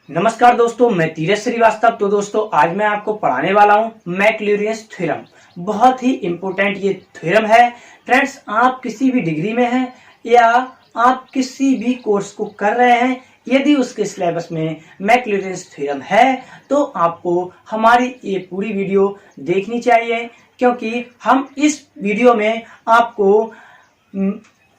नमस्कार दोस्तों, मैं तीरथ श्रीवास्तव। तो दोस्तों आज मैं आपको पढ़ाने वाला हूं मैक्लॉरियंस थ्योरम। बहुत ही इंपॉर्टेंट ये थ्योरम है फ्रेंड्स। आप किसी भी डिग्री में हैं या आप किसी भी कोर्स को कर रहे हैं, यदि उसके सिलेबस में मैक्लॉरियंस थ्योरम है तो आपको हमारी ये पूरी वीडियो देखनी चाहिए, क्योंकि हम इस वीडियो में आपको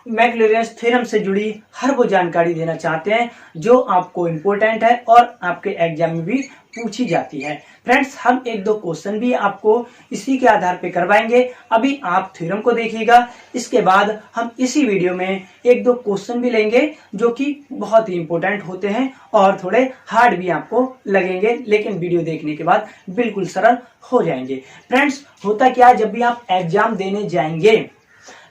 मैक्लॉरियंस थ्योरम से जुड़ी हर वो जानकारी देना चाहते हैं जो आपको इम्पोर्टेंट है और आपके एग्जाम में भी पूछी जाती है। फ्रेंड्स, हम एक दो क्वेश्चन भी आपको इसी के आधार पे करवाएंगे। अभी आप थ्योरम को देखिएगा, इसके बाद हम इसी वीडियो में एक दो क्वेश्चन भी लेंगे जो कि बहुत ही इंपॉर्टेंट होते हैं और थोड़े हार्ड भी आपको लगेंगे, लेकिन वीडियो देखने के बाद बिल्कुल सरल हो जाएंगे। फ्रेंड्स, होता क्या, जब भी आप एग्जाम देने जाएंगे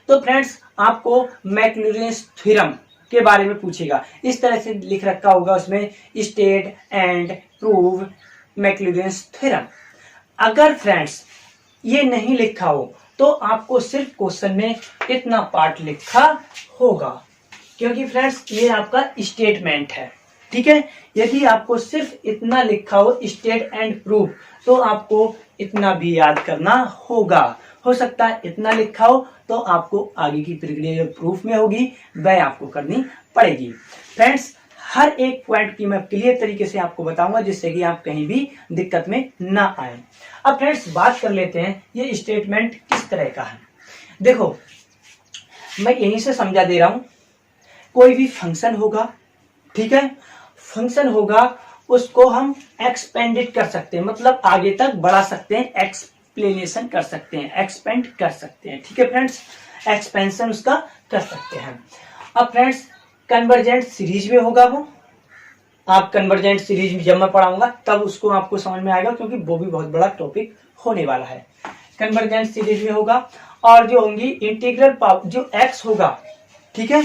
तो फ्रेंड्स आपको मैक्लॉरियंस थ्योरम के बारे में पूछेगा। इस तरह से लिख रखा होगा उसमें, स्टेट एंड प्रूव मैक्लॉरियंस थ्योरम। अगर फ्रेंड्स ये नहीं लिखा हो तो आपको सिर्फ क्वेश्चन में इतना पार्ट लिखा होगा, क्योंकि फ्रेंड्स ये आपका स्टेटमेंट है। ठीक है, यदि आपको सिर्फ इतना लिखा हो स्टेट एंड प्रूव तो आपको इतना भी याद करना होगा। हो सकता है इतना लिखा हो तो आपको आगे की प्रक्रिया जो प्रूफ में होगी वह आपको करनी पड़ेगी। फ्रेंड्स, हर एक पॉइंट की मैं क्लियर तरीके से आपको बताऊंगा जिससे कि आप कहीं भी दिक्कत में ना आए। अब फ्रेंड्स बात कर लेते हैं ये स्टेटमेंट किस तरह का है। देखो, मैं यहीं से समझा दे रहा हूं। कोई भी फंक्शन होगा, ठीक है, फंक्शन होगा उसको हम एक्सपेंडेड कर सकते हैं, मतलब आगे तक बढ़ा सकते हैं, एक्सप्लेनेशन कर सकते हैं, एक्सपेंड कर सकते हैं। ठीक है फ्रेंड्स, एक्सपेंशन उसका कर सकते हैं। अब फ्रेंड्स कन्वर्जेंट सीरीज में होगा वो, आप कन्वर्जेंट सीरीज में जब मैं पढ़ाऊंगा तब उसको आपको समझ में आएगा, क्योंकि वो भी बहुत बड़ा टॉपिक होने वाला है। कन्वर्जेंट सीरीज में होगा और जो होंगी इंटीग्रल पावर, जो एक्स होगा, ठीक है,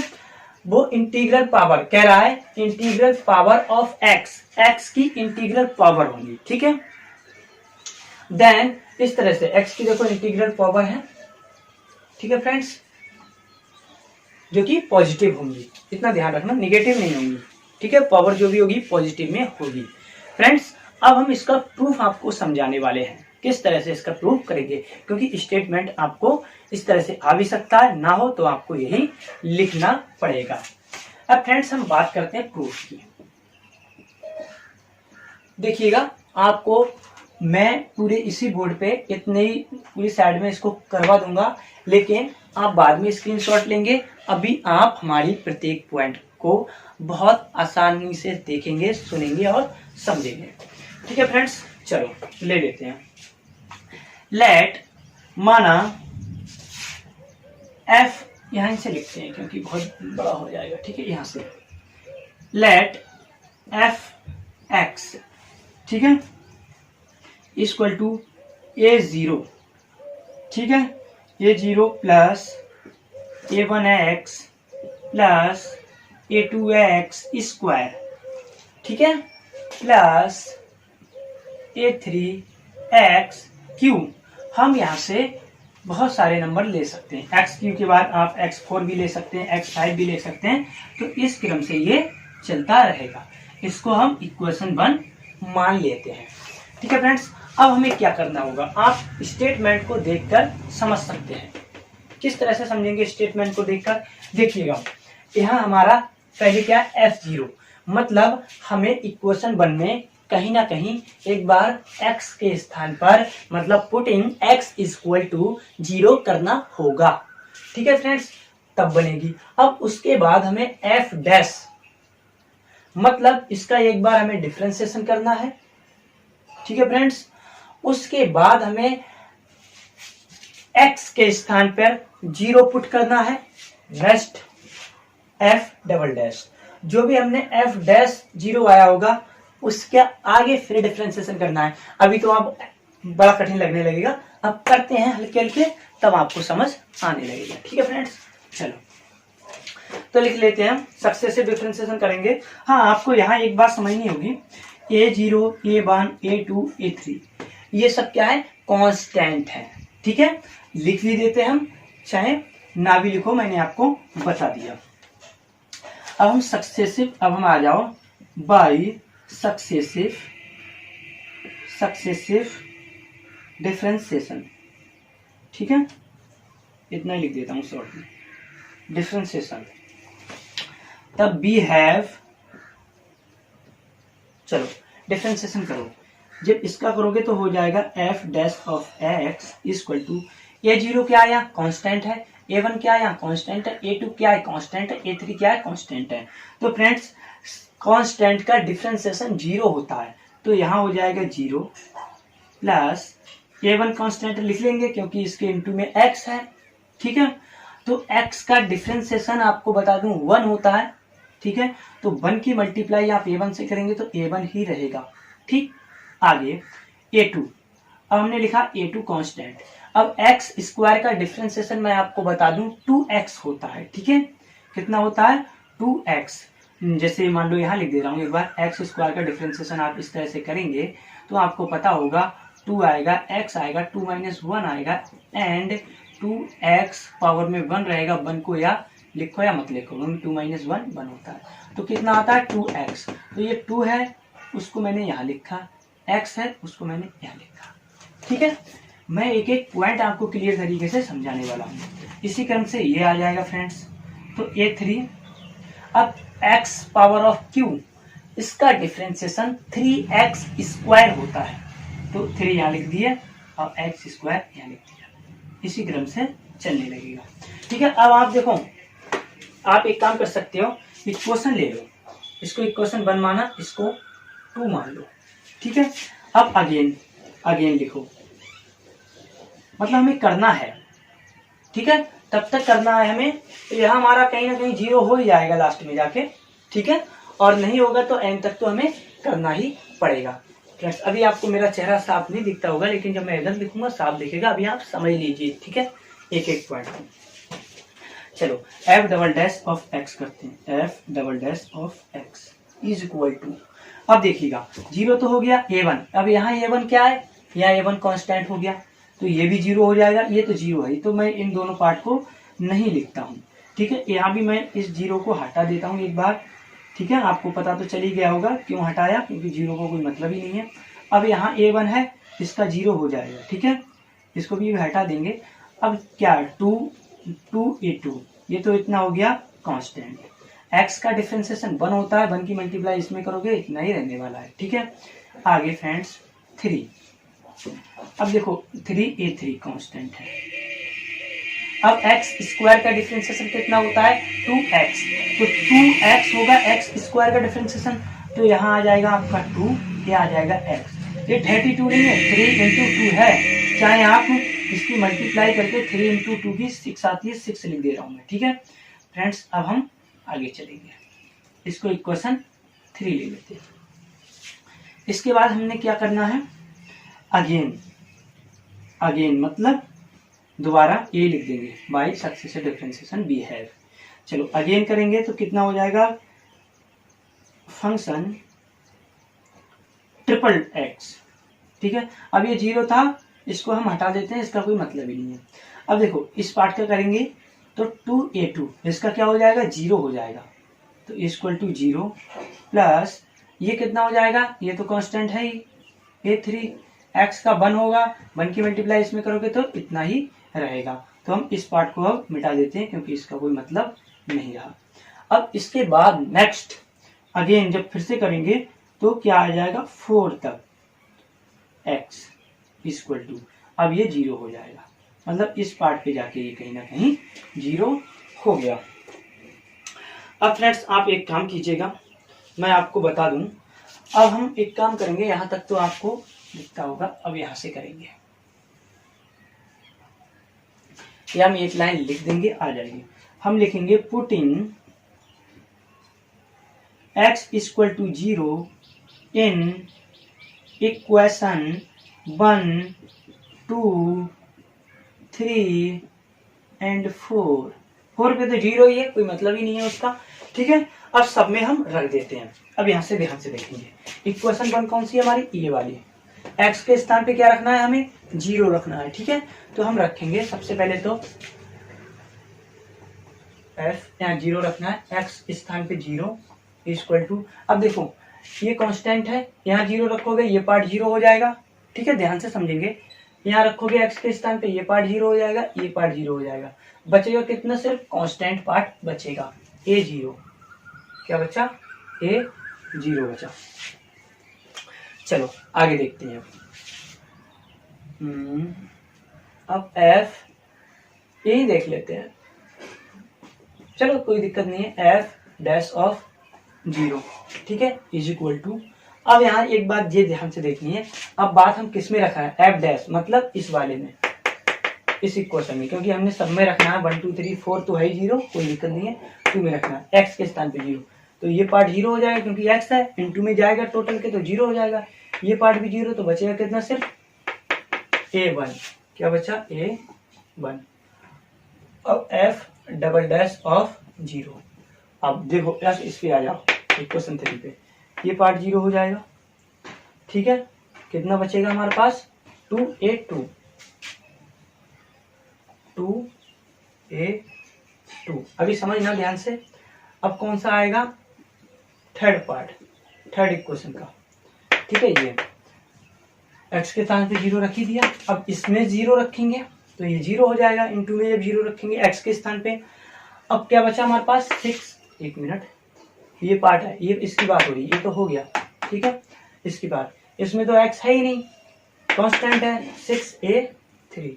वो इंटीग्रल पावर कह रहा है, integral power of x, x की इंटीग्रल पावर होंगी। ठीक है, देन इस तरह से एक्स की देखो इंटीग्रल पावर है, ठीक है फ्रेंड्स, जो कि पॉजिटिव होंगी, इतना ध्यान रखना, निगेटिव नहीं होंगी। ठीक है, पावर जो भी होगी पॉजिटिव में होगी। फ्रेंड्स, अब हम इसका प्रूफ आपको समझाने वाले हैं, किस तरह से इसका प्रूफ करेंगे, क्योंकि स्टेटमेंट आपको इस तरह से आ भी सकता है, ना हो तो आपको यही लिखना पड़ेगा। अब फ्रेंड्स हम बात करते हैं प्रूफ की। देखिएगा, आपको मैं पूरे इसी बोर्ड पे इतने ही पूरी साइड में इसको करवा दूंगा, लेकिन आप बाद में स्क्रीनशॉट लेंगे। अभी आप हमारी प्रत्येक पॉइंट को बहुत आसानी से देखेंगे, सुनेंगे और समझेंगे। ठीक है फ्रेंड्स, चलो ले लेते हैं। लेट, माना एफ, यहां से लिखते हैं क्योंकि बहुत बड़ा हो जाएगा। ठीक है, यहां से लेट एफ एक्स, ठीक है, इक्वल टू a0, ठीक है, a0 plus a1x plus a2x square, ठीक है, प्लस a3x क्यू। हम यहां से बहुत सारे नंबर ले सकते हैं, x क्यू के बाद आप x4 भी ले सकते हैं, x5 भी ले सकते हैं, तो इस क्रम से ये चलता रहेगा। इसको हम इक्वेशन 1 मान लेते हैं। ठीक है फ्रेंड्स, अब हमें क्या करना होगा, आप स्टेटमेंट को देखकर समझ सकते हैं। किस तरह से समझेंगे स्टेटमेंट को देखकर, देखिएगा, यहाँ हमारा पहले क्या f0, मतलब हमें इक्वेशन 1 में कहीं ना कहीं एक बार x के स्थान पर, मतलब पुटिंग x इक्वल टू 0 करना होगा। ठीक है फ्रेंड्स, तब बनेगी। अब उसके बाद हमें f डैश, मतलब इसका एक बार हमें डिफरेंशिएशन करना है। ठीक है फ्रेंड्स, उसके बाद हमें x के स्थान पर 0 पुट करना है, नेक्स्ट f डबल डैश, जो भी हमने f डैश 0 आया होगा उसके आगे फिर डिफरेंशिएशन करना है। अभी तो आप बड़ा कठिन लगने लगेगा, अब करते हैं हल्के हल्के, तब आपको समझ आने लगेगा। ठीक है फ्रेंड्स, चलो तो लिख लेते हैं, सक्सेसिव डिफरेंशिएशन करेंगे। हाँ, आपको यहाँ एक बात समझनी होगी, a0, a1, a2, a3 ये सब क्या है, कांस्टेंट है। ठीक है, लिख भी देते हैं हम, चाहे ना भी लिखो, मैंने आपको बता दिया। अब हम सक्सेसिव, अब हम आ जाओ बाई सक्सेसिव डिफरेंशिएशन, ठीक है, इतना ही लिख देता हूँ शॉर्ट में, डिफरेंशिएशन। तब वी हैव, चलो डिफरेंशिएशन करो, जब इसका करोगे तो हो जाएगा f dash of x equal to, a zero क्या आया, कांस्टेंट है, ए वन क्या आया, कांस्टेंट है, ए टू क्या है, कांस्टेंट है, ए थ्री क्या है, कांस्टेंट है। तो फ्रेंड्स कांस्टेंट का डिफरेंशिएशन जीरो होता है, तो यहाँ हो जाएगा जीरो प्लस ए वन कांस्टेंट लिख लेंगे क्योंकि इसके इनटू में एक्स है, ठीक है। तो एक्स का डिफरेंशिएशन आपको बता दूं 1 होता है, ठीक है। तो 1 की मल्टीप्लाई आप a1 से करेंगे तो a1 ही रहेगा, ठीक। आगे a2, अब हमने लिखा a2 कांस्टेंट। अब x स्क्वायर का डिफरेंशिएशन मैं आपको बता दूं 2x होता है, ठीक है। कितना होता है, 2x। जैसे मान लो यहाँ लिख दे रहा हूँ एक बार, x स्क्वायर का डिफरेंशिएशन आप इस तरह से करेंगे तो आपको पता होगा 2 आएगा, x आएगा, 2 माइनस 1 आएगा, एंड 2x पावर में 1 रहेगा, 1 को या लिखो या मत लिखो, 2 माइनस 1 1 होता है। तो कितना आता है 2x। तो ये 2 है, उसको मैंने यहाँ लिखा, x है, उसको मैंने यहाँ लिखा, ठीक है। मैं एक एक पॉइंट आपको क्लियर तरीके से समझाने वाला हूँ। इसी क्रम से ये आ जाएगा फ्रेंड्स, तो a3। अब x पावर ऑफ q, इसका डिफरेंशिएशन 3x स्क्वायर होता है, तो 3 यहाँ लिख दिया और x स्क्वायर यहाँ लिख दिया, इसी क्रम से चलने लगेगा, ठीक है। अब आप देखो, आप एक काम कर सकते हो, इक्वेशन ले लो, इसको इक्वेशन 1 माना, इसको 2 मान लो, ठीक है। अब अगेन लिखो, मतलब हमें करना है, ठीक है, तब तक करना है हमें। तो यह हमारा कहीं ना कहीं जीरो हो ही जाएगा लास्ट में जाके, ठीक है, और नहीं होगा तो एंड तक तो हमें करना ही पड़ेगा। फ्रेंड्स अभी आपको मेरा चेहरा साफ नहीं दिखता होगा, लेकिन जब मैं इधर लिखूंगा साफ दिखेगा, अभी आप समझ लीजिए, ठीक है, एक एक पॉइंट। चलो f double dash of x करते हैं, f double dash of x is equal to, अब देखिएगा जीरो तो हो गया a1, अब यहाँ a1 क्या है, यहाँ a1 कांस्टेंट हो गया, तो ये भी जीरो हो जाएगा, ये तो जीरो है, तो मैं इन दोनों पार्ट को नहीं लिखता हूँ, ठीक है। यहाँ भी मैं इस जीरो को हटा देता हूँ एक बार, ठीक है, आपको पता तो चल ही गया होगा क्यों हटाया, क्योंकि जीरो को कोई मतलब ही नहीं है। अब यहाँ a1 है, इसका जीरो हो जाएगा, ठीक है, इसको भी हटा देंगे। अब क्या 2a2, ये तो इतना हो गया कांस्टेंट। x का डिफरेंशिएशन 1 होता है, 1 की मल्टीप्लाई इसमें करोगे इतना ही रहने वाला है, ठीक है। आगे फ्रेंड्स 3, अब देखो 3a3 कांस्टेंट है। अब x स्क्वायर का डिफरेंशिएशन कितना होता है 2x, तो 2x होगा x स्क्वायर का डिफरेंशिएशन, तो यहाँ आ जाएगा आपका 2, ये आ जाएगा x। ये 32 नहीं है, 3 इंटू 2 है, चाहे आप इसकी मल्टीप्लाई करके 3 इंटू 2 की 6 आती है, 6 लिख दे रहा हूँ मैं, ठीक है। फ्रेंड्स अब हम आगे चलेंगे, इसको इक्वेशन 3 ले लेते हैं। इसके बाद हमने क्या करना है, अगेन मतलब दोबारा ए लिख देंगे, by successive differentiation we have. चलो अगेन करेंगे तो कितना हो जाएगा, फंक्शन ट्रिपल एक्स, ठीक है। अब ये जीरो था, इसको हम हटा देते हैं, इसका कोई मतलब ही नहीं है। अब देखो इस पार्ट का करेंगे तो 2a2, इसका क्या हो जाएगा, जीरो हो जाएगा, तो इक्वल टू 0 प्लस ये कितना हो जाएगा, ये तो कांस्टेंट है ही, a3, x का 1 होगा, 1 की मल्टीप्लाई इसमें करोगे तो इतना ही रहेगा। तो हम इस पार्ट को अब मिटा देते हैं क्योंकि इसका कोई मतलब नहीं रहा। अब इसके बाद नेक्स्ट अगेन जब फिर से करेंगे तो क्या आ जाएगा 4 तक x इक्वल टू, अब ये 0 हो जाएगा, मतलब इस पार्ट पे जाके ये कहीं ना कहीं 0 हो गया। अब फ्रेंड्स आप एक काम कीजिएगा, मैं आपको बता दूं, अब हम एक काम करेंगे, यहां तक तो आपको दिखता होगा, अब यहां से करेंगे, या हम एक लाइन लिख देंगे आ जाएगी। हम लिखेंगे putting x equal to 0 in equation 1, 2, 3 and 4। 4 पे तो 0 ही है, कोई मतलब ही नहीं है उसका, ठीक है। अब सब में हम रख देते हैं। अब यहां से ध्यान से देखेंगे, इक्वेशन 1 कौन सी है हमारी, ये वाली। x के स्थान पे क्या रखना है, हमें 0 रखना है, ठीक है। तो हम रखेंगे सबसे पहले तो f यहाँ 0 रखना है, x स्थान पे 0 इक्वल टू, अब देखो ये कांस्टेंट है, यहाँ 0 रखोगे ये पार्ट 0 हो जाएगा। ठीक है, ध्यान से समझेंगे। यहाँ रखोगे x के स्थान पे, ये पार्ट 0 हो जाएगा, ये पार्ट 0 हो जाएगा। बचेगा कितना? सिर्फ कांस्टेंट पार्ट बचेगा, a0। क्या बचा? a0 बचा। चलो आगे देखते हैं। अब f यही देख लेते हैं। चलो कोई दिक्कत नहीं है। f डैश ऑफ 0, ठीक है, इज इक्वल टू। अब यहाँ एक बात ये ध्यान से देखनी है, अब बात हम किस में रखा है? f डैश मतलब इस वाले में, इस इक्वेशन में, क्योंकि हमने सब में रखना है। 1 2 3 4 तो है 0, कोई दिक्कत नहीं है। 2 में रखना है, x के स्थान पे 0, तो ये पार्ट 0 हो जाएगा क्योंकि x है। इन 2 में जाएगा टोटल के तो 0 हो जाएगा। ये पार्ट भी 0, तो बचेगा कितना? सिर्फ a1। क्या बचा? a1। अब f डबल डैश ऑफ 0। अब देखो प्लस इस पे आ जाओ, इक्वेशन 3 पे, ये पार्ट 0 हो जाएगा। ठीक है, कितना बचेगा हमारे पास? 2a2, 2a2। अभी समझना ध्यान से। अब कौन सा आएगा? थर्ड पार्ट, थर्ड इक्वेशन का। ठीक है, ये x के स्थान पे 0 रख ही दिया। अब इसमें 0 रखेंगे तो ये 0 हो जाएगा। इनटू में जब 0 रखेंगे x के स्थान पे, अब क्या बचा हमारे पास? 6। एक मिनट, ये पार्ट है, ये इसकी बात हो रही है, ये तो हो गया। ठीक है, इसकी बात, इसमें तो x है ही नहीं, कांस्टेंट है 6a3।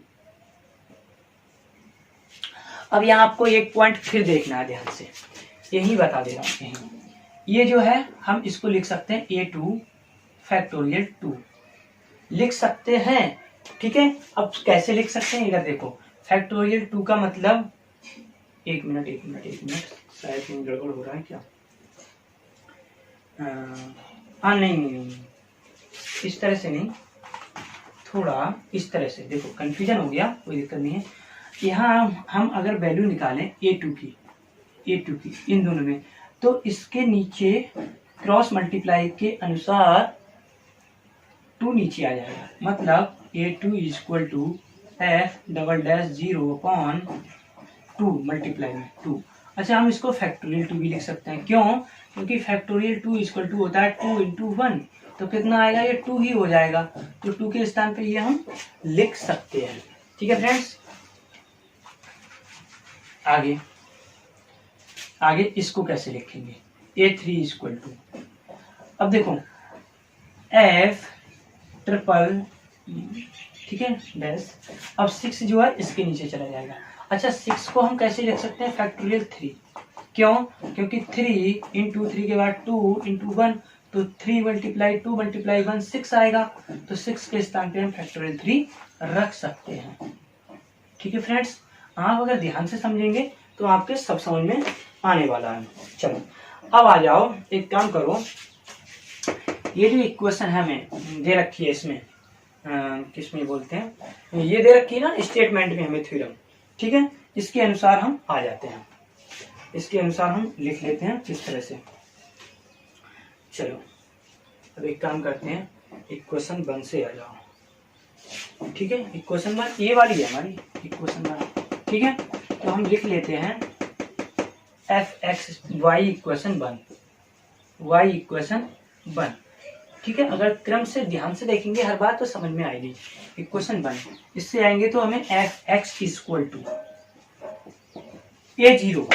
अब यहाँ आपको एक पॉइंट फिर देखना है ध्यान से, यही बता दे रहा हूँ। ये जो है हम इसको लिख सकते हैं a2 फैक्टोरियल 2 लिख सकते हैं। ठीक है, अब कैसे लिख सकते हैं इधर देखो। फैक्टोरियल 2 का मतलब, एक मिनट, शायद कहीं गड़बड़ हो रहा है क्या? हाँ नहीं, इस तरह से नहीं, थोड़ा इस तरह से देखो, कंफ्यूजन हो गया, कोई दिक्कत नहीं है। यहाँ हम अगर वैल्यू निकालें a2 की इन दोनों में, तो इसके नीचे क्रॉस मल्टीप्लाई के अनुसार 2 नीचे आ जाएगा। मतलब a2 is equal to f double dash 0 upon 2 multiply में 2। अच्छा, हम इसको फैक्टोरियल 2 भी लिख सकते हैं। क्यों? क्योंकि फैक्टोरियल 2 इक्वल टू होता है 2 इंटू 1, तो कितना आएगा? ये 2 ही हो जाएगा। तो 2 के स्थान पे ये हम लिख सकते हैं। ठीक है फ्रेंड्स, आगे इसको कैसे लिखेंगे? a3 इक्वल टू, अब देखो f ट्रिपल, ठीक है, डैश। अब 6 जो है इसके नीचे चला जाएगा। अच्छा, 6 को हम कैसे लिख सकते हैं? फैक्टोरियल 3। क्यों? क्योंकि 3 इंटू 3 के बाद 2 इंटू 1, तो 3 मल्टीप्लाई 2 मल्टीप्लाई 1 6 आएगा। तो 6 के स्थान पे हम फैक्टोरियल 3 रख सकते हैं। ठीक है फ्रेंड्स, आप अगर ध्यान से समझेंगे तो आपके सब समझ में आने वाला है। चलो अब आ जाओ, एक काम करो, ये जो इक्वेशन है हमें दे रखी है, इसमें किसमें बोलते हैं, ये दे रखी है ना स्टेटमेंट में हमें थ्योरम। ठीक है, इसके अनुसार हम आ जाते हैं, इसके अनुसार हम लिख लेते हैं इस तरह से। चलो अब एक काम करते हैं, इक्वेशन 1 से आ जाओ। ठीक है, इक्वेशन 1 ये वाली है हमारी इक्वेशन 1। ठीक है, तो हम लिख लेते हैं f(x)y इक्वेशन 1। ठीक है, अगर क्रम से ध्यान से देखेंगे हर बात तो समझ में आएगी। इक्वेशन 1 इससे आएंगे तो हमें f(x) इक्वल टू a0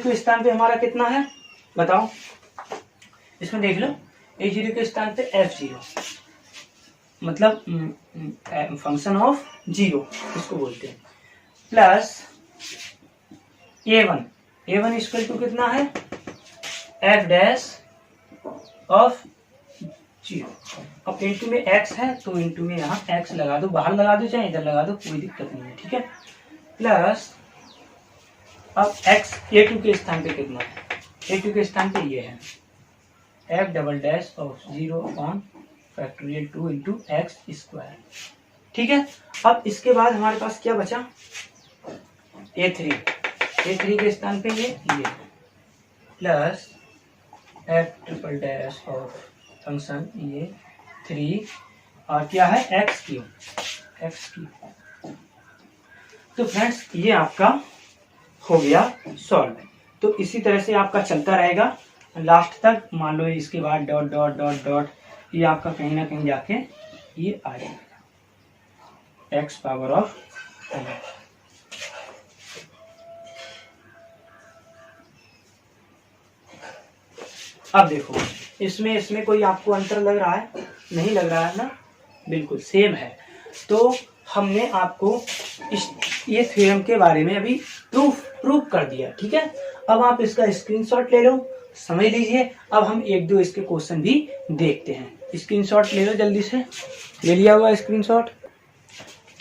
के स्थान पे हमारा कितना है बताओ, इसमें देख लो। a0 के स्थान पे f0 मतलब फंक्शन ऑफ 0 इसको बोलते हैं, प्लस a1 इक्वल टू कितना है? f dash of 0। अब इंटू में x है तो इंटू में यहाँ x लगा दो, बाहर लगा दो चाहे इधर लगा दो, कोई दिक्कत नहीं है। ठीक है, प्लस अब x a2 के स्थान पे कितना है? a2 के स्थान पे ये है f double dash of 0 upon factorial 2 into x square. ठीक है, अब इसके बाद हमारे पास क्या बचा? a3 के स्थान पे ये plus f triple dash of function ये 3 और क्या है? X Q. तो फ्रेंड्स ये आपका हो गया सॉल्व। तो इसी तरह से आपका चलता रहेगा, लास्ट तक, मान लो इसके बाद डॉट डॉट डॉट डॉट, ये आपका कहीं ना कहीं जाके ये आ जाएगा x पावर ऑफ n। अब देखो इसमें कोई आपको अंतर लग रहा है? नहीं लग रहा है ना, बिल्कुल सेम है। तो हमने आपको ये थ्योरम के बारे में अभी प्रूफ कर दिया, ठीक है। अब आप इसका स्क्रीनशॉट ले लो, समझ लीजिए। अब हम एक दो इसके क्वेश्चन भी देखते हैं। स्क्रीनशॉट ले लो जल्दी से, ले लिया हुआ स्क्रीनशॉट।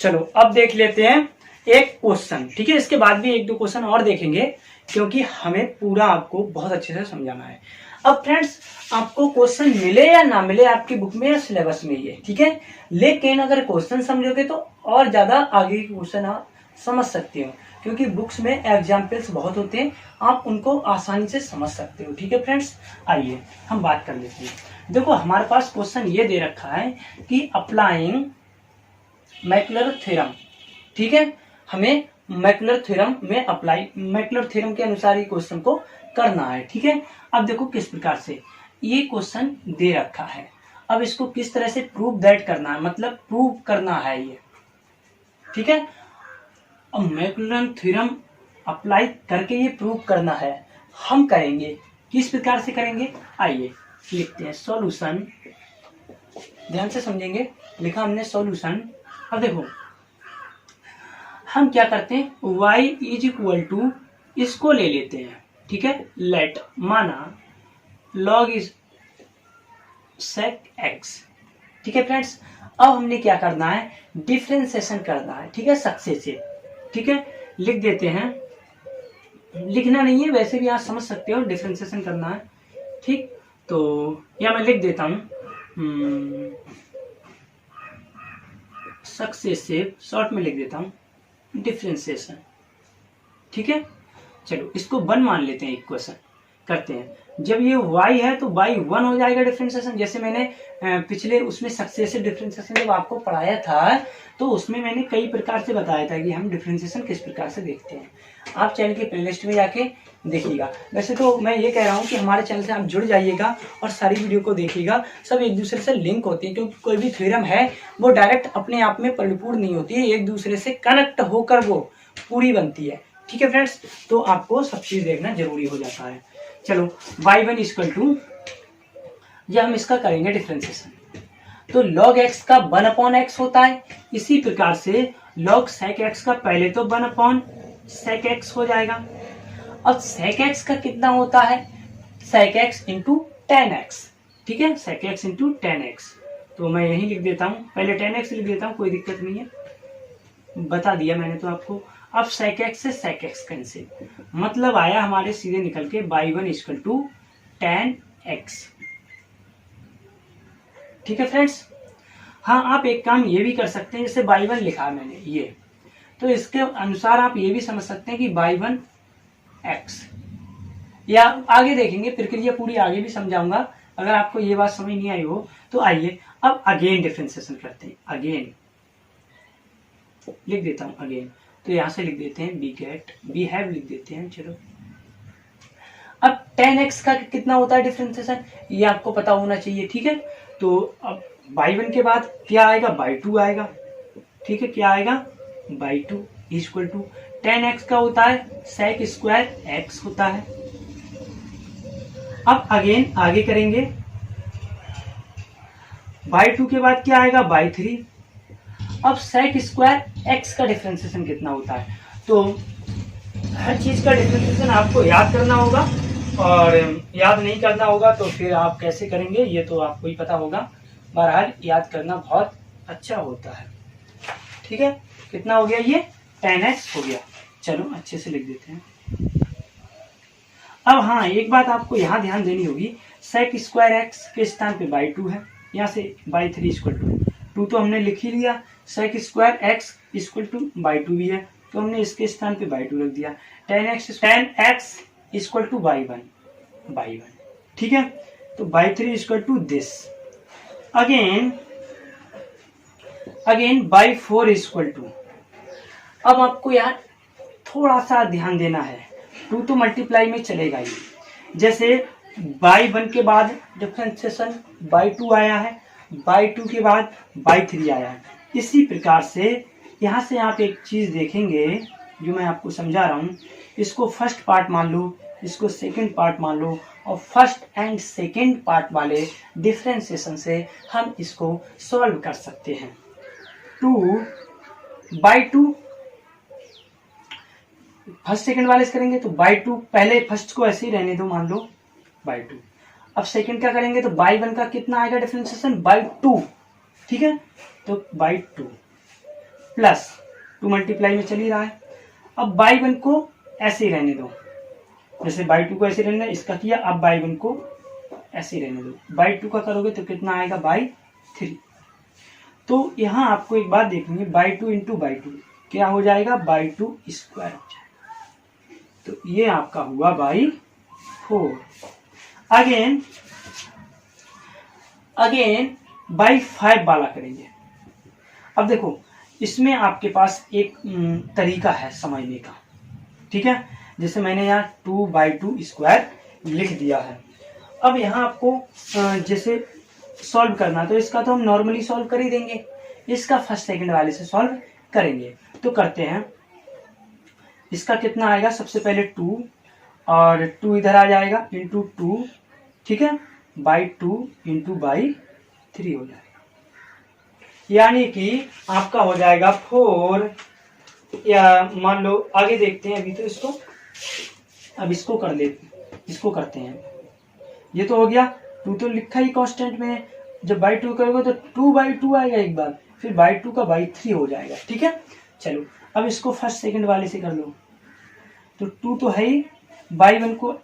चलो अब देख लेते हैं एक क्वेश्चन, ठीक है। इसके बाद भी एक दो क्वेश्चन और देखेंगे, क्योंकि हमें पूरा आपको बहुत अच्छे से समझाना है। अब फ्रेंड्स, आपको क्वेश्चन मिले या ना मिले आपकी बुक में या सिलेबस में ये, ठीक है, लेकिन अगर क्वेश्चन समझोगे तो और ज्यादा आगे के क्वेश्चन आप समझ सकते हो, क्योंकि बुक्स में एग्जाम्पल्स बहुत होते हैं, आप उनको आसानी से समझ सकते हो, ठीक है फ्रेंड्स। आइए हम बात कर लेते हैं। देखो हमारे पास क्वेश्चन ये दे रखा है कि अप्लाइंग मैक्लर थ्योरम, ठीक है, हमें मैक्लर थ्योरम में अप्लाई, मैक्लर थ्योरम के अनुसार ये क्वेश्चन को करना है, ठीक है। अब देखो किस प्रकार से ये क्वेश्चन दे रखा है, अब इसको किस तरह से प्रूव दैट करना है, मतलब प्रूव करना है ये, ठीक है। अब मैक्लर थ्योरम अप्लाई करके ये प्रूव करना है, हम करेंगे किस प्रकार से करेंगे, आइए लिखते हैं सॉल्यूशन। ध्यान से समझेंगे, लिखा हमने सॉल्यूशन। अब देखो हम क्या करते हैं, y इज इक्वल टू, इसको ले लेते हैं, ठीक है, लेट, माना log इज sec x, ठीक है फ्रेंड्स। अब हमने क्या करना है, डिफरेंशिएशन करना है, ठीक है, सक्सेस से, ठीक है, लिख देते हैं, लिखना नहीं है वैसे भी आप समझ सकते हो, डिफरेंशिएशन करना है, ठीक। तो या मैं लिख देता हूं सक्सेसिव, शॉर्ट में लिख देता हूं डिफरेंशिएशन, ठीक है। चलो इसको 1 मान लेते हैं, इक्वेशन करते हैं। जब ये y है तो y 1 हो जाएगा डिफरेंशिएशन, जैसे मैंने पिछले उसमें सक्सेसिव डिफरेंशिएशन जब आपको पढ़ाया था तो उसमें मैंने कई प्रकार से बताया था कि हम डिफरेंशिएशन किस प्रकार से देखते हैं। आप चैनल के प्लेलिस्ट में जाके देखिएगा। वैसे तो मैं ये कह रहा हूँ कि हमारे चैनल से आप जुड़ जाइएगा और सारी वीडियो को देखिएगा, सब एक दूसरे से लिंक होती है, क्योंकि कोई भी थ्योरम है वो डायरेक्ट अपने आप में परिपूर्ण नहीं होती है, एक दूसरे से कनेक्ट होकर वो पूरी बनती है, ठीक है फ्रेंड्स। तो आपको सब चीज देखना जरूरी हो जाता है। चलो y1 इक्वल टू, जब हम इसका करेंगे डिफरेंशिएशन तो log x का 1 अपॉन x होता है, इसी प्रकार से log sec x का पहले तो 1 अपॉन sec x हो जाएगा। अब sec x का कितना होता है, sec x into tan x, ठीक है, sec x into tan x। तो मैं यही लिख देता हूँ, पहले tan x लिख देता हूँ, कोई दिक्कत नहीं है, बता दिया मैंने तो आपको। अब sec x से sec x कैंसिल, मतलब आया हमारे सीधे निकल के y1 equal to tan x, ठीक है फ्रेंड्स। हाँ, आप एक काम ये भी कर सकते हैं, जैसे y1 लिखा है मैंने ये, तो इसके अनुसार आप ये भी समझ सकते हैं कि y1 x, या आगे देखेंगे प्रक्रिया पूरी आगे भी समझाऊंगा, अगर आपको ये बात समझ नहीं आई हो तो। आइए अब अगेन डिफरेंशिएशन करते हैं, अगेन लिख देता हूं अगेन, तो यहां से लिख देते हैं बी हैव लिख देते हैं। चलो अब tan x का कितना होता है डिफरेंशिएशन, ये आपको पता होना चाहिए, ठीक है। तो अब y1 के बाद क्या आएगा, y2 आएगा, ठीक है, क्या आएगा y2 equal to tan x का होता है sec स्क्वायर x होता है। अब अगेन आगे करेंगे, y2 के बाद क्या आएगा y3। अब sec स्क्वायर x का डिफरेंशिएशन कितना होता है, तो हर चीज का डिफरेंशिएशन आपको याद करना होगा, और याद नहीं करना होगा तो फिर आप कैसे करेंगे ये तो आपको ही पता होगा। बहरहाल याद करना बहुत अच्छा होता है, ठीक है। कितना हो गया ये, tan x हो गया। चलो अच्छे से लिख देते हैं। अब हाँ, एक बात आपको यहाँ ध्यान देनी होगी, sec स्क्वायर x के स्थान पे y2 है, यहाँ से y3 इक्वल टू 2 तो हमने लिख ही लिया, sec square x equal to y2 भी है तो हमने इसके स्थान पे y2 रख दिया, tan x equal to y1, ठीक है। तो y3 equal to this, again y4 equal to. अब आपको यहाँ थोड़ा सा ध्यान देना है, 2 तो मल्टीप्लाई में चलेगा ही, जैसे बाई 1 के बाद डिफरेंशिएशन बाई 2 आया है, बाई 2 के बाद बाई 3 आया है। इसी प्रकार से यहाँ से आप एक चीज देखेंगे जो मैं आपको समझा रहा हूँ, इसको फर्स्ट पार्ट मान लो, इसको सेकंड पार्ट मान लो, और फर्स्ट एंड सेकंड पार्ट वाले डिफरेंशिएशन से हम इसको सॉल्व कर सकते हैं। 2/2 फर्स्ट सेकंड वाले से करेंगे तो बाई 2, पहले फर्स्ट को ऐसे ही रहने दो, मान लो बाई 2। अब सेकंड क्या करेंगे तो बाई 1 का कितना आएगा डिफरेंशिएशन, बाई 2, ठीक है, तो बाई 2 प्लस 2 मल्टीप्लाई में चल ही रहा है। अब बाई 1 को ऐसे ही रहने दो, जैसे बाई 2 को ऐसे रहने दो, इसका किया, अब बाई 1 को ऐसे ही रहने दो। बाई 2 का करोगे तो कितना आएगा, बाई 3। तो यहाँ आपको एक बात देखनी है, बाई 2 इंटू बाई 2 क्या हो जाएगा, बाई 2 स्क्वायर हो जाएगा, तो ये आपका हुआ बाई 4। अगेन बाई 5 वाला करेंगे। अब देखो इसमें आपके पास एक तरीका है समझने का, ठीक है, जैसे मैंने यहाँ 2/2 स्क्वायर लिख दिया है। अब यहाँ आपको जैसे सॉल्व करना, तो इसका तो हम नॉर्मली सॉल्व कर ही देंगे, इसका फर्स्ट सेकंड वाले से सॉल्व करेंगे। तो करते हैं, इसका कितना आएगा, सबसे पहले 2 और 2 इधर आ जाएगा इंटू 2, ठीक है, बाई 2 इंटू बाई 3 हो जाएगा, यानी कि आपका हो जाएगा 4, या मान लो आगे देखते हैं अभी तो इसको, अब इसको कर लेते, इसको करते हैं। ये तो हो गया, 2 तो लिखा ही कांस्टेंट में है, जब बाई 2 करोगे तो 2/2 आएगा एक बार, फिर बाई 2 का बाई 3 हो जाएगा, ठीक है। चलो अब इसको फर्स्ट सेकंड वाले से कर लो, तो 2 तो है ही, बाई 1 को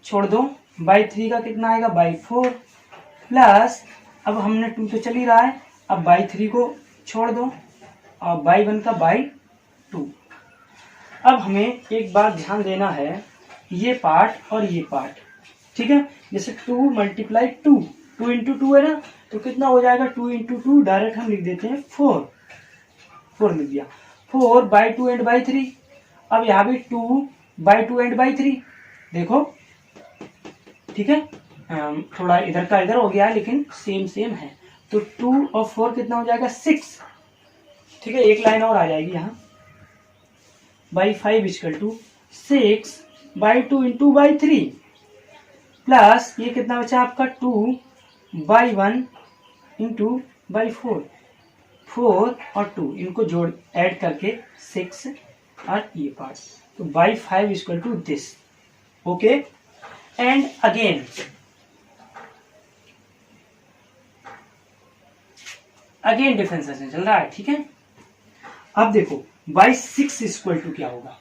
छोड़ दो, बाई 3 का कितना आएगा, बाई 4 प्लस, अब हमने 2 तो चल ही रहा है, अब बाई 3 को छोड़ दो और बाई 1 का बाई 2। अब हमें एक बात ध्यान देना है, ये पार्ट और ये पार्ट, ठीक है, जैसे 2 मल्टीप्लाई 2 इंटू 2 है ना, तो कितना हो जाएगा, 2 इंटू 2 डायरेक्ट हम लिख देते हैं 4 लिख दिया, 4/2 एंड बाई 3। अब यहाँ भी 2/2 एंड बाई 3, देखो ठीक है, थोड़ा इधर का इधर हो गया है लेकिन सेम है, तो 2 और 4 कितना हो जाएगा, 6, ठीक है, एक लाइन और आ जाएगी यहाँ, by 5 equal to 6/2 into by 3 plus ये कितना बचा आपका, 2/1 इंटू बाई 4 और 2 इनको जोड़ ऐड करके 6 और ये पार्ट, तो by 5 equal to this, okay. And again differentiation चल रहा है, ठीक है। अब देखो बाई 6 इक्वल टू क्या होगा,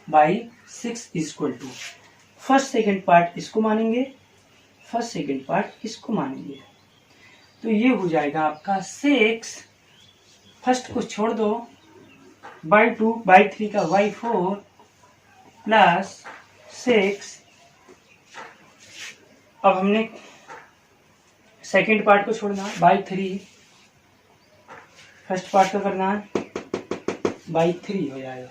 by 6 equal to first second part इसको मानेंगे, फर्स्ट सेकंड पार्ट इसको मानेंगे, तो ये हो जाएगा आपका 6, फर्स्ट को छोड़ दो, बाई 2 बाई 3 का बाई 4 प्लस 6। अब हमने सेकंड पार्ट को छोड़ना, बाई 3, फर्स्ट पार्ट का करना है, बाई 3 हो जाएगा,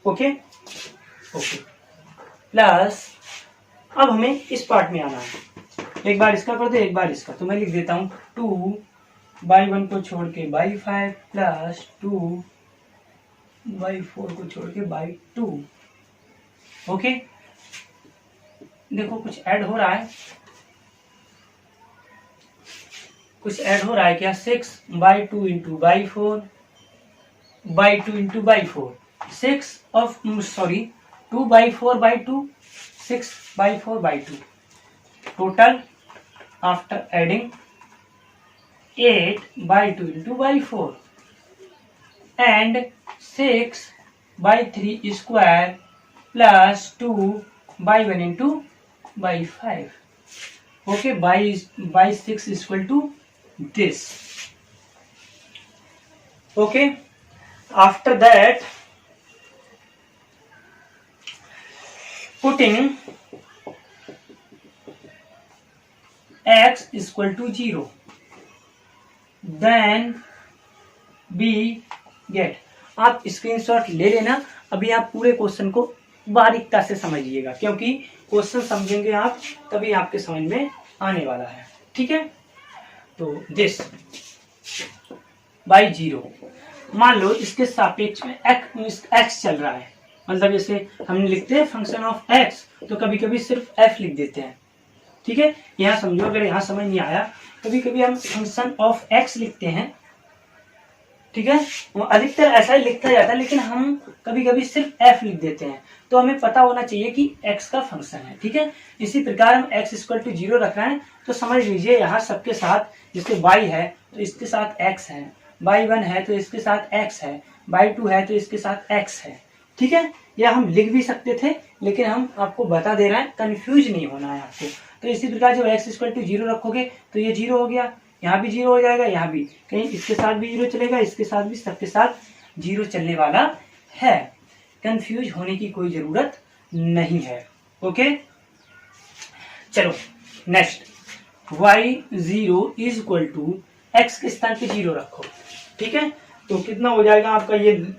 ओके प्लस, अब हमें इस पार्ट में आना है, एक बार इसका कर दो एक बार इसका, तो मैं लिख देता हूँ 2/1 को छोड़ के बाई 5 प्लस 2/4 को छोड़ के बाई 2, ओके। देखो कुछ ऐड हो रहा है, क्या, 6/2 into by 4 into by 4, 2/4/2, 6/4/2, total after adding 8/2 into by 4 and 6/3 square plus 2/1 into by 5, okay, by 6 equal to this, okay. After that, putting x equal to 0, then we get, आप screenshot ले लेना, अभी आप पूरे क्वेश्चन को बारीकता से समझिएगा, क्योंकि क्वेश्चन समझेंगे आप तभी आपके समझ में आने वाला है। ठीक है, तो दिस बाई 0, मान लो इसके सापेक्ष में x चल रहा है, मतलब जैसे हम लिखते हैं फंक्शन ऑफ x, तो कभी कभी सिर्फ f लिख देते हैं। ठीक है, यहाँ समझो, अगर यहाँ समझ नहीं आया, कभी कभी हम फंक्शन ऑफ x लिखते हैं। ठीक है, वो अधिकतर ऐसा ही लिखा जाता है, लेकिन हम कभी कभी सिर्फ f लिख देते हैं, तो हमें पता होना चाहिए कि x का फंक्शन है। ठीक है, इसी प्रकार हम x इक्वल टू 0 रख रहे हैं, तो समझ लीजिए यहाँ सबके साथ, जैसे y है तो इसके साथ x है, y1 है तो इसके साथ x है, y2 है तो इसके साथ x है। ठीक है, यह हम लिख भी सकते थे, लेकिन हम आपको बता दे रहे हैं, कंफ्यूज नहीं होना है आपको। तो इसी प्रकार जब x इक्वल टू 0 रखोगे तो ये 0 हो गया, यहाँ भी 0 हो जाएगा, यहाँ भी, कहीं इसके साथ भी 0 चलेगा, इसके साथ भी, सबके साथ 0 चलने वाला है। कंफ्यूज होने की कोई जरूरत नहीं है। ओके, चलो next, y0 is equal to x के स्थान पे 0 रखो। ठीक है, तो कितना हो जाएगा आपका ये,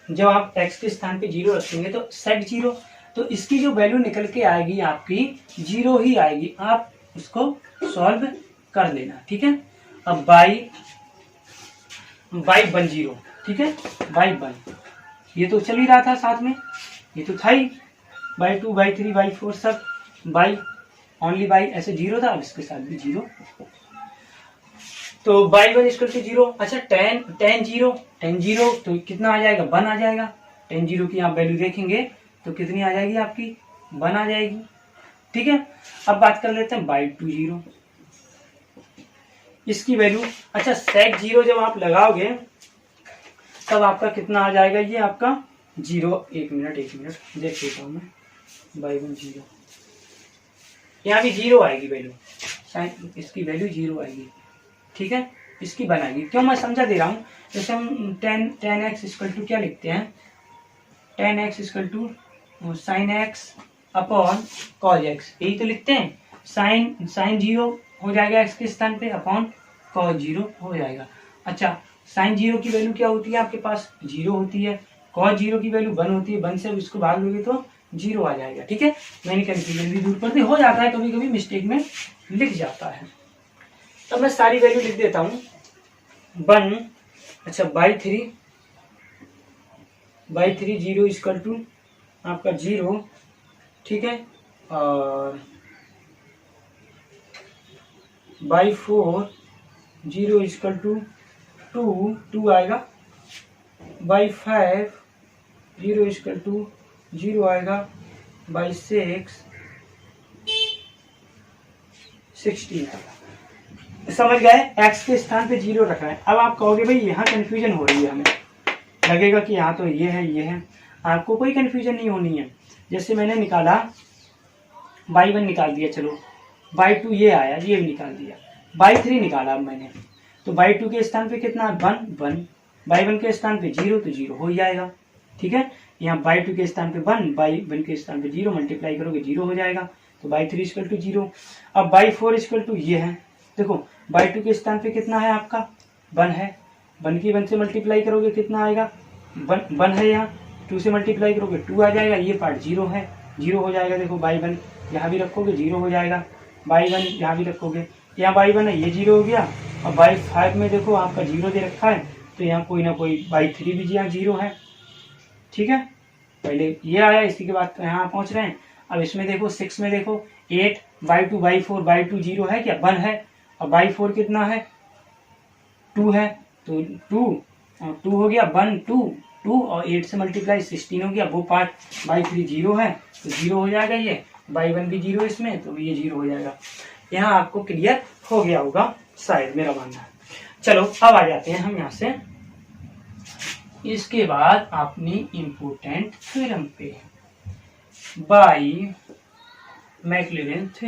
जब आप x के स्थान पे 0 रखेंगे तो सेट 0, तो इसकी जो वैल्यू निकल के आएगी आपकी 0 ही आएगी। आप उसको सॉल्व कर लेना। ठीक है, अब y1 0, ठीक है, y1 ये तो चल ही रहा था साथ में, ये तो था ही, y2 y3 y4 सब y ओनली y ऐसे 0 था, अब इसके साथ भी 0, तो y1 इक्वल टू 0। अच्छा, tan 0 तो कितना आ जाएगा, 1 आ जाएगा। tan 0 की आप वैल्यू देखेंगे तो कितनी आ जाएगी आपकी, 1 आ जाएगी। ठीक है, अब बात कर लेते हैं y2 0, इसकी वैल्यू, अच्छा sec 0 जब आप लगाओगे तब आपका कितना आ जाएगा, ये आपका 0, एक मिनट देख लेता हूँ मैं, y1 0, यहाँ भी 0 आएगी वैल्यू, इसकी वैल्यू 0 आएगी। ठीक है, इसकी बनाएगी, क्यों मैं समझा दे रहा हूँ, जैसे हम tan x इक्वल टू क्या लिखते हैं, tan x equal to sin x upon cos x, यही तो लिखते हैं। sin 0 हो जाएगा x के स्थान पे, अपॉन cos 0 हो जाएगा। अच्छा, sin 0 की वैल्यू क्या होती है आपके पास, 0 होती है, cos 0 की वैल्यू 1 होती है, 1 से इसको भाग लोगे तो 0 आ जाएगा। ठीक है, मैंने कंफ्यूजन भी दूर कर दी, हो जाता है कभी कभी मिस्टेक में लिख जाता है। तब मैं सारी वैल्यू लिख देता हूँ, 1, अच्छा y3 0 इक्वल टू आपका 0, ठीक है, और y4 0 इक्वल टू 2 आएगा, y5 0 इक्वल टू 0 आएगा, y6 16 आएगा। समझ गए, x के स्थान पे 0 रखा है। अब आप कहोगे भाई यहाँ कंफ्यूजन हो रही है, हमें लगेगा कि यहाँ तो ये है, आपको कोई कंफ्यूजन नहीं होनी है। जैसे मैंने निकाला y1 निकाल दिया, चलो y2 ये आया, ये भी निकाल दिया, y3 निकाला अब मैंने, तो y2 के स्थान पे कितना, 1, y1 के स्थान पे 0 तो 0 हो जाएगा। ठीक है, यहाँ y2 के स्थान पे 1, y1 के स्थान पे 0, मल्टीप्लाई करोगे 0 हो जाएगा, तो y3 इक्वल टू 0। अब y4 इक्वल टू ये है, देखो y2 के स्थान पे कितना है आपका, 1 है, 1 की 1 से मल्टीप्लाई करोगे कितना आएगा, 1 है, यहाँ 2 से मल्टीप्लाई करोगे 2 आ जाएगा, ये पार्ट 0 है, 0 हो जाएगा। देखो y1 यहाँ भी रखोगे 0 हो जाएगा, y1 यहाँ भी रखोगे, यहाँ y1 है, ये 0 हो गया, और y5 में देखो आपका 0 दे रखा है, तो यहाँ कोई ना कोई y3 भी यहाँ 0 है। ठीक है, पहले ये आया, इसी के बाद यहाँ पहुंच रहे हैं। अब इसमें देखो 6 में देखो 8, y2 y4 0 है क्या, 1 है, और y4 कितना है, 2 है, तो 2 हो गया, 1 2 और 8 से मल्टीप्लाई 16 हो गया, वो पार्ट y3 0 है, तो 0 हो जाएगा, ये y1 भी 0 इसमें, तो ये 0 हो जाएगा। यहाँ आपको क्लियर हो गया होगा शायद, मेरा मानना है। चलो अब आ जाते हैं हम यहाँ से, इसके बाद अपनी इम्पोर्टेंट थ्योरम पे, बाय मैक्लॉरेंस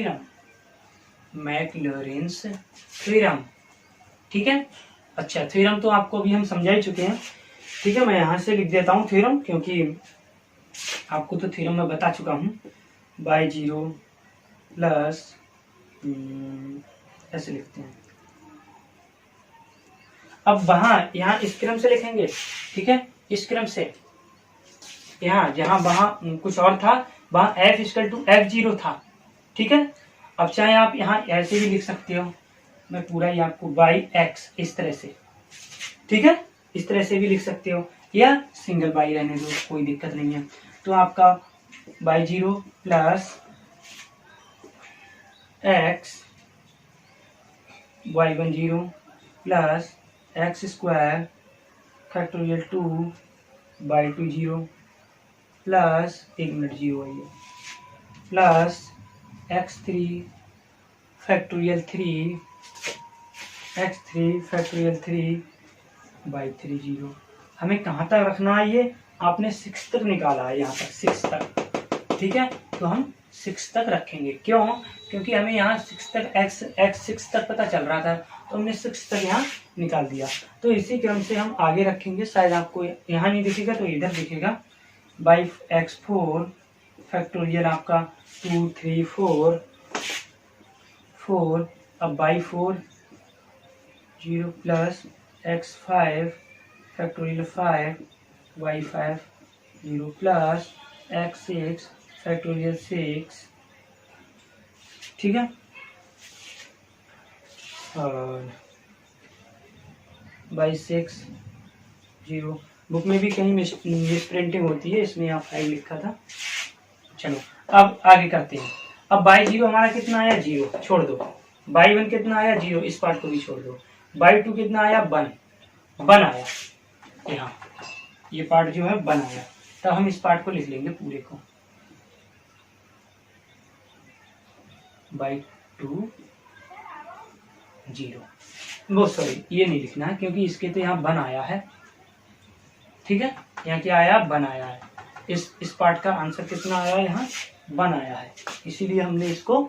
थ्योरम। ठीक है, अच्छा थ्योरम तो आपको अभी हम समझा ही चुके हैं। ठीक है, मैं यहाँ से लिख देता हूँ थ्योरम, क्योंकि आपको तो थ्योरम में बता चुका हूँ, y0 प्लस ऐसे लिखते हैं। अब वहां यहाँ इस क्रम से लिखेंगे, ठीक है, इस क्रम से यहाँ जहाँ वहाँ कुछ और था, वहाँ f इक्वल टू f0 था। ठीक है, अब चाहे आप यहाँ ऐसे भी लिख सकते हो, मैं पूरा ही आपको बाई एक्स इस तरह से, ठीक है, इस तरह से भी लिख सकते हो, या सिंगल बाई रहने दो, कोई दिक्कत नहीं है। तो आपका by 0 plus x y1 0 plus x square factorial 2 by 2 0 plus 1 minute 0 है ये, plus x3 factorial 3 x3 factorial 3 by 3 0। हमें कहाँ तक रखना है, ये आपने 6 तक निकाला है, यहाँ तक 6 तक, ठीक है। तो हम 6 तक रखेंगे, क्यों? क्योंकि हमें यहाँ 6 तक x 6 तक पता चल रहा था, तो हमने 6 तक यहाँ निकाल दिया। तो इसी क्रम से हम आगे रखेंगे, शायद आपको यहाँ नहीं दिखेगा तो इधर दिखेगा, बाई x4 फैक्टोरियल आपका 2 3 4 अब by 4 0 plus x5 factorial 5 y5 0 plus x6 factorial 6, ठीक है। और बाई 6 0, बुक में भी कहीं मिस प्रिंटिंग होती है, इसमें यहाँ 5 लिखा था। चलो अब आगे करते हैं। अब बाई 0 हमारा कितना आया, 0 छोड़ दो। बाई 1 कितना आया, 0, इस पार्ट को भी छोड़ दो। बाई 2 कितना आया, 1 आया, यहाँ ये पार्ट जो है 1 आया। तब हम इस पार्ट को लिख लेंगे पूरे को, बाई 2 0, वो सॉरी ये नहीं लिखना है, क्योंकि इसके तो यहाँ 1 आया है, ठीक है। यहाँ क्या आया, 1 आया है। इस पार्ट का आंसर कितना आया है, यहाँ 1 आया है, इसीलिए हमने इसको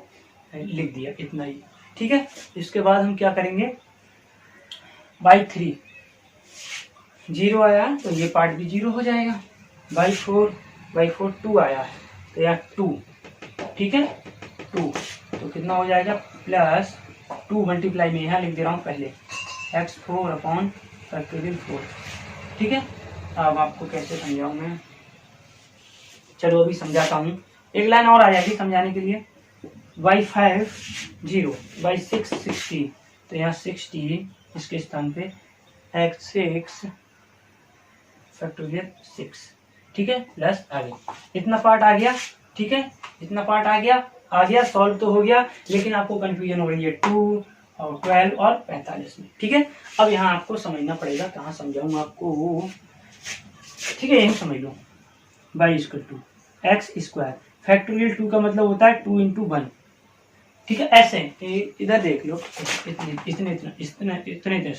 लिख दिया, इतना ही, ठीक है। इसके बाद हम क्या करेंगे, बाई 3 0 आया है, तो ये पार्ट भी 0 हो जाएगा। बाई 4 2 आया है, तो यहाँ 2, ठीक है, 2, तो कितना हो जाएगा, प्लस 2 मल्टीप्लाई में यहाँ लिख दे रहा हूँ पहले, x4 अपॉन फैक्टोरियल 4, ठीक है। अब आपको कैसे समझाऊँ मैं, चलो अभी समझाता हूँ, एक लाइन और आ जाएगी समझाने के लिए। बाई 5 0 बाई 6 60, तो यहाँ 60 इसके स्थान पे x6 फैक्टोरियल 6, ठीक है, प्लस आगे इतना पार्ट आ गया, ठीक है, इतना पार्ट आ गया, सॉल्व तो हो गया, लेकिन आपको कंफ्यूजन हो रही है 2 और 12 और 45 में, ठीक है। अब यहाँ आपको समझना पड़ेगा, कहाँ समझाऊँ आपको, ठीक है, यही समझ लो। By equal to x square factorial 2 का मतलब होता है 2 × 1, ठीक है। ऐसे इधर देख लो, इतने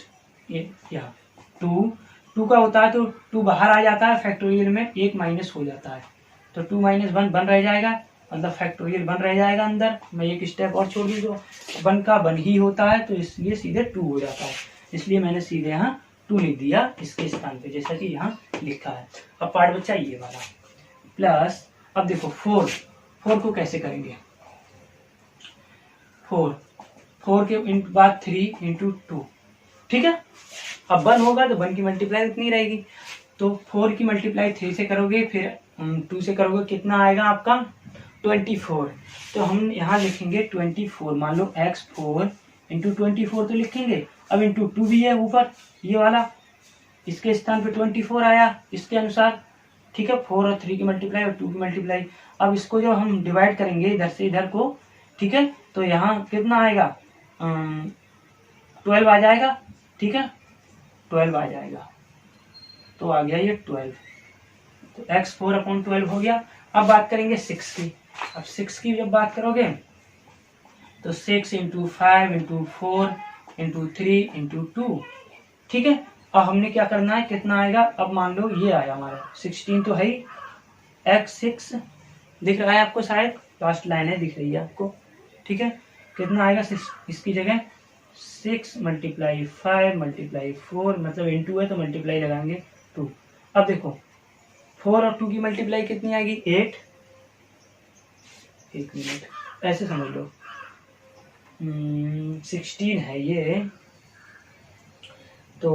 ये यहाँ 2 का होता है, तो 2 बाहर आ जाता है, फैक्टोरियल में 1 माइनस हो जाता है, तो 2 - 1 1 रह जाएगा, मतलब फैक्टोरियल 1 रह जाएगा अंदर। मैं एक स्टेप और छोड़ दूँ, तो 1 का 1 ही होता है, तो इसलिए सीधे 2 हो जाता है, इसलिए मैंने सीधे यहाँ 2 लिख दिया इसके स्थान पे, जैसा कि यहाँ लिखा है। अब पार्ट बचा ये वाला, प्लस अब देखो 4 को कैसे करेंगे, 4 के बाद 3 × 2, ठीक है। अब 1 होगा तो 1 की मल्टीप्लाई इतनी रहेगी, तो 4 की मल्टीप्लाई 3 से करोगे, फिर 2 से करोगे, कितना आएगा आपका 24। तो हम यहाँ लिखेंगे 24, मान लो x4 × 24 तो लिखेंगे, अब × 2 भी है ऊपर ये वाला, इसके स्थान पे 24 आया इसके अनुसार, ठीक है। 4 और 3 की मल्टीप्लाई और 2 की मल्टीप्लाई। अब इसको जब हम डिवाइड करेंगे इधर से इधर को, ठीक है, तो यहाँ कितना आएगा, 12 आ जाएगा, ठीक है, 12 आ जाएगा, तो आ गया ये 12, तो x4/12 हो गया। अब बात करेंगे 6 की। अब 6 की जब बात करोगे तो 6 × 5 × 4 × 3 × 2, ठीक है। अब हमने क्या करना है, कितना आएगा, अब मान लो ये आया हमारा 16 तो है ही, x6 दिख रहा है आपको, शायद लास्ट लाइन है, दिख रही है आपको, ठीक है। कितना आएगा, इसकी जगह 6 × 5 × 4, मतलब × है तो मल्टीप्लाई लगाएंगे 2। अब देखो 4 और 2 की मल्टीप्लाई कितनी आएगी, 8, एक मिनट ऐसे समझ लो, 16 है ये, तो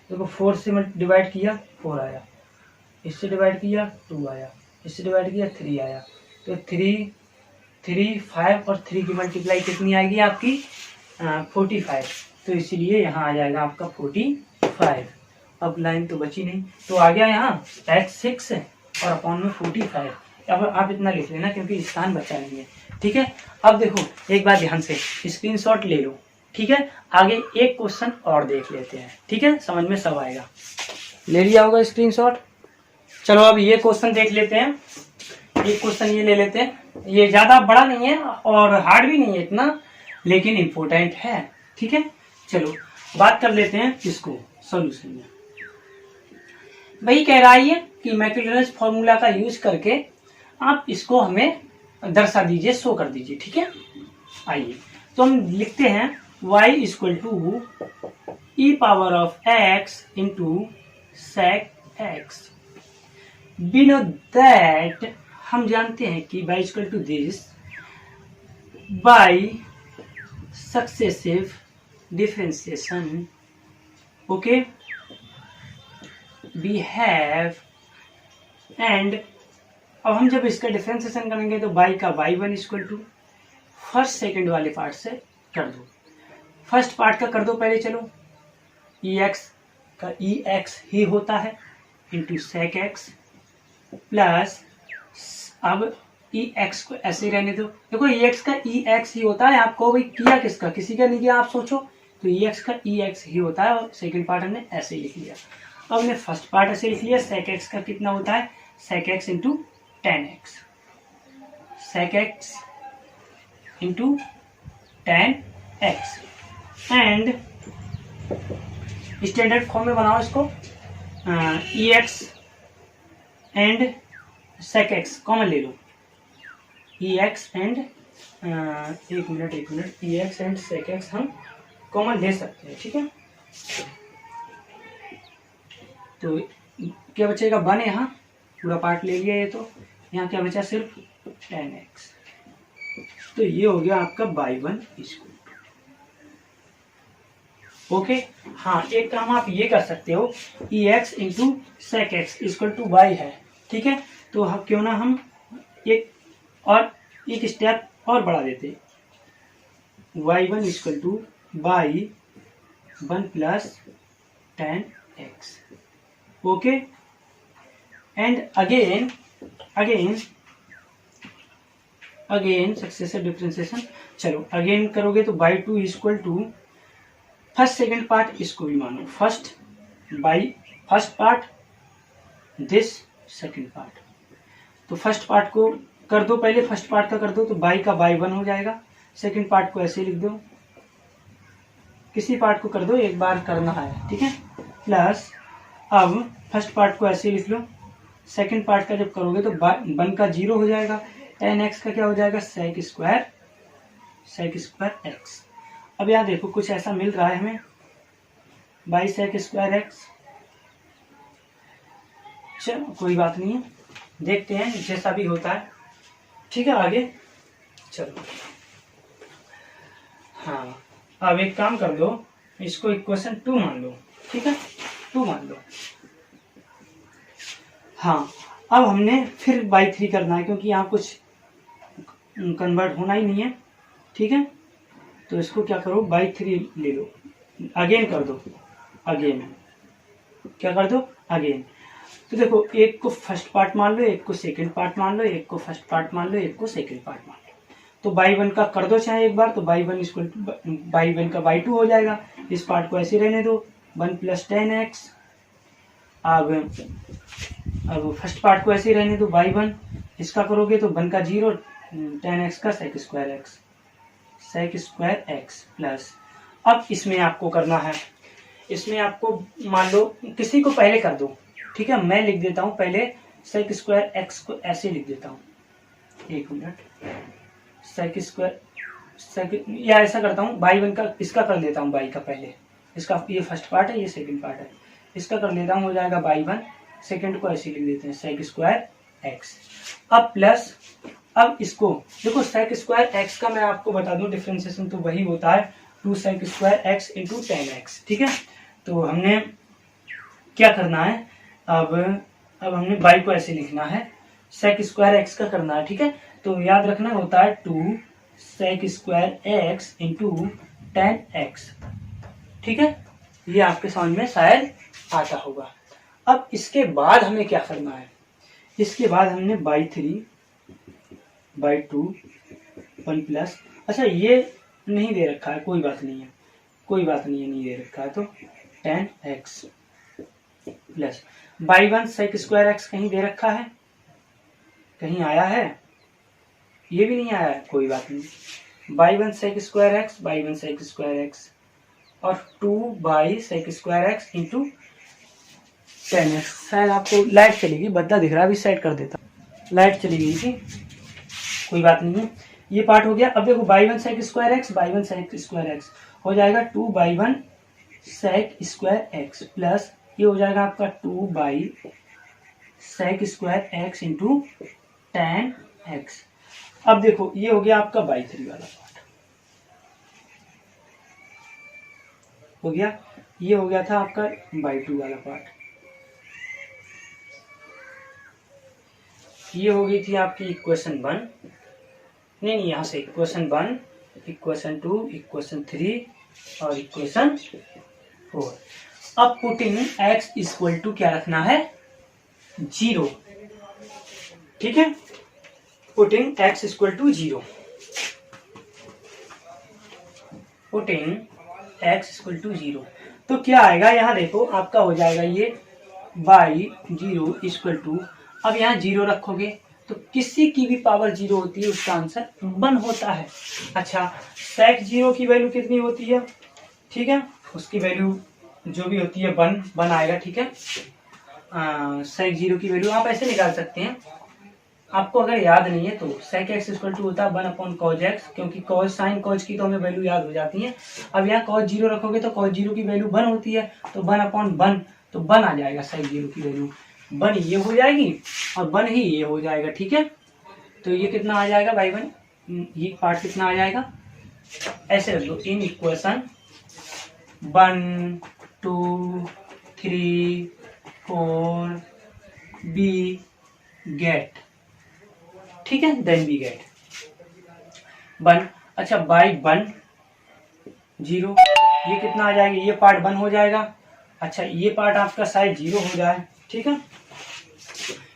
देखो 4 से डिवाइड किया 4 आया, इससे डिवाइड किया 2 आया, इससे डिवाइड किया 3 आया। तो 3, 5 और 3 की मल्टीप्लाई कितनी आएगी आपकी 45। तो इसीलिए यहाँ आ जाएगा आपका 45। अब लाइन तो बची नहीं, तो आ गया यहाँ x6 और अपॉन में 45। अब आप इतना लिख लेना क्योंकि स्थान बचा नहीं है। ठीक है, अब देखो एक बार ध्यान से स्क्रीनशॉट ले लो। ठीक है, आगे एक क्वेश्चन और देख लेते हैं। ठीक है, समझ में सब आएगा। ले लिया होगा स्क्रीनशॉट। चलो अब ये क्वेश्चन देख लेते हैं। एक क्वेश्चन ये ले लेते हैं, ये ज्यादा बड़ा नहीं है और हार्ड भी नहीं है इतना, लेकिन इम्पोर्टेंट है। ठीक है, चलो बात कर लेते हैं इसको सॉल्यूशन में। वही कह रहा है कि मैक्लॉरिन फॉर्मूला का यूज करके आप इसको हमें दर्शा दीजिए, शो कर दीजिए। ठीक है, आइए तो हम लिखते हैं y equal to e power of x into sec x। We know that, हम जानते हैं कि y equal to this by successive differentiation. Okay, we have and अब हम जब इसका डिफरेंशिएशन करेंगे तो y का y1 equal to first second वाले पार्ट से कर दो। फर्स्ट पार्ट का कर दो पहले, चलो ex का ex ही होता है इंटू sec x प्लस, अब ex को ऐसे रहने दो। देखो ex का ex ही होता है, आपको भाई किया किसका, किसी का नहीं किया, आप सोचो। तो ex का ex ही होता है और सेकंड पार्ट हमने ऐसे ही लिख लिया। अब हमने फर्स्ट पार्ट ऐसे लिख लिया, sec x का कितना होता है sec x into tan x, sec x into tan x। And standard form में बनाओ इसको, ex and sec x common ले लो, ex एंड एक minute ex and sec x हम कॉमन ले सकते हैं। ठीक है, तो क्या बचेगा 1, यहाँ पूरा पार्ट ले लिया, ये तो यहाँ क्या बचा सिर्फ tan x। तो ये हो गया आपका y1 इक्वल। ओके, हाँ एक काम आप ये कर सकते हो, ex into sec x equal to y है। ठीक है, तो क्यों ना हम एक स्टेप और बढ़ा देते, y1 equal to y1 plus tan x। Okay, and again successive differentiation. चलो अगेन करोगे तो y2 equal to first second part, इसको भी मानो first part this second part. तो फर्स्ट पार्ट को कर दो पहले, फर्स्ट पार्ट का कर दो तो y का y1 हो जाएगा। सेकंड पार्ट को ऐसे लिख दो, किसी पार्ट को कर दो, एक बार करना है। ठीक है, प्लस अब फर्स्ट पार्ट को ऐसे लिख लो, सेकंड पार्ट का जब करोगे तो 1 का 0 हो जाएगा, tan x का क्या हो जाएगा sec स्क्वायर x। अब यहाँ देखो कुछ ऐसा मिल रहा है हमें, बाई sec स्क्वायर x। चलो कोई बात नहीं है, देखते हैं जैसा भी होता है। ठीक है, आगे चलो। हाँ, अब एक काम कर दो, इसको इक्वेशन 2 मान लो। ठीक है, 2 मान लो। हाँ, अब हमने फिर बाई 3 करना है क्योंकि यहाँ कुछ कन्वर्ट होना ही नहीं है। ठीक है, तो इसको क्या करो बाई 3 ले लो, अगेन कर दो, अगेन क्या कर दो अगेन। तो देखो एक को फर्स्ट पार्ट मान लो, एक को सेकंड पार्ट मान लो, एक को फर्स्ट पार्ट मान लो, एक को सेकंड पार्ट मान लो। तो y1 का कर दो चाहे एक बार, तो y1 इक्वल टू y1 का y2 हो जाएगा। इस पार्ट को ऐसे रहने दो, 1 प्लस tan x। अब फर्स्ट पार्ट को ऐसे रहने दो y1, इसका करोगे तो 1 का 0, tan x का sec स्क्वायर x प्लस। अब इसमें आपको करना है, इसमें आपको मान लो किसी को पहले कर दो। ठीक है, मैं लिख देता हूं पहले sec स्क्वायर x को ऐसे लिख देता हूं, एक मिनट, sec स्क्वायर या ऐसा करता हूं, y1 का इसका कर लेता हूं, y का पहले, इसका ये फर्स्ट पार्ट है, ये सेकंड पार्ट है, इसका कर लेता हूं, हो जाएगा y1, सेकंड को ऐसे लिख देते हैं sec स्क्वायर x। अब प्लस, अब इसको देखो sec स्क्वायर x का मैं आपको बता दूं डिफरेंशिएशन तो वही होता है 2 sec square x into tan x। ठीक है, तो हमने क्या करना है, अब हमने बाई को ऐसे लिखना है, सेक स्क्वायर एक्स का करना है, ठीक है। तो याद रखना होता है 2 sec square x into tan x, ठीक है। ये आपके समझ में शायद आता होगा। अब इसके बाद हमें क्या करना है, इसके बाद हमने बाई 3 बाई 2 1 प्लस, अच्छा ये नहीं दे रखा है, कोई बात नहीं है, कोई बात नहीं है, नहीं दे रखा है तो 10x प्लस बाई 1 सेक स्क्वायर एक्स कहीं दे रखा है, कहीं आया है, ये भी नहीं आया है, कोई बात नहीं। By 1 sec square x, by 1 sec square x और 2 by sec square x into 10x। शायद आपको लाइट चलेगी, बदला दिख रहा है, अभी सेट कर देता, लाइट चली गई थी, कोई बात नहीं है। ये पार्ट हो गया। अब देखो by 1 sec square x, by 1 sec square x हो जाएगा 2 by 1 sec square x plus ये हो जाएगा आपका 2 by sec square x into 10x। अब देखो ये हो गया आपका बाई 3 वाला पार्ट हो गया, ये हो गया था आपका बाई 2 वाला पार्ट, ये हो गई थी आपकी इक्वेशन 1, नहीं यहाँ से इक्वेशन 1, इक्वेशन 2, इक्वेशन 3 और इक्वेशन 4। अब पुटिंग x इक्वल टू क्या रखना है, 0, ठीक है। Putting x equal to 0, putting x equal to 0 तो क्या आएगा, यहाँ देखो आपका हो जाएगा ये बाई 0 इक्वल टू, अब यहाँ 0 रखोगे तो किसी की भी पावर 0 होती है उसका आंसर 1 होता है। अच्छा सेक 0 की वैल्यू कितनी होती है, ठीक है, उसकी वैल्यू जो भी होती है 1 आएगा, ठीक है। सेक 0 की वैल्यू आप ऐसे निकाल सकते हैं, आपको अगर याद नहीं है तो सेक एक्स इक्वल टू होता है 1 अपॉन कॉज एक्स, क्योंकि कॉज साइन कॉज की तो हमें वैल्यू याद हो जाती है। अब यहाँ कॉज 0 रखोगे तो कॉज 0 की वैल्यू 1 होती है, तो 1 अपॉन 1 तो 1 आ जाएगा, सेक 0 की वैल्यू 1 ये हो जाएगी और 1 ही ये हो जाएगा, ठीक है। तो ये कितना आ जाएगा बाई 1, ये पार्ट कितना आ जाएगा, ऐसे रख दो इन इक्वेशन 1 2 3 4 बी गेट, ठीक है, देन बी गेट 1। अच्छा बाई 1 0, ये कितना आ जाएगा, ये पार्ट 1 हो जाएगा। अच्छा ये पार्ट आपका शायद 0 हो जाए, ठीक है,